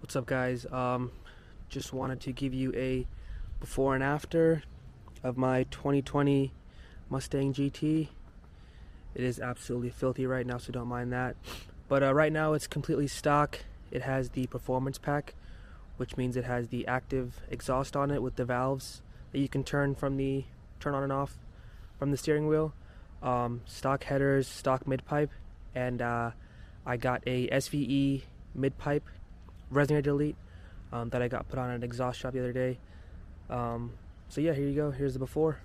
What's up, guys? Just wanted to give you a before and after of my 2020 Mustang GT. It is absolutely filthy right now, so don't mind that. But right now it's completely stock. It has the performance pack, which means it has the active exhaust on it with the valves that you can turn on and off from the steering wheel. Stock headers, stock mid pipe, and I got a SVE mid pipe resonator delete that I got put on an exhaust shop the other day. So yeah, here you go. Here's the before.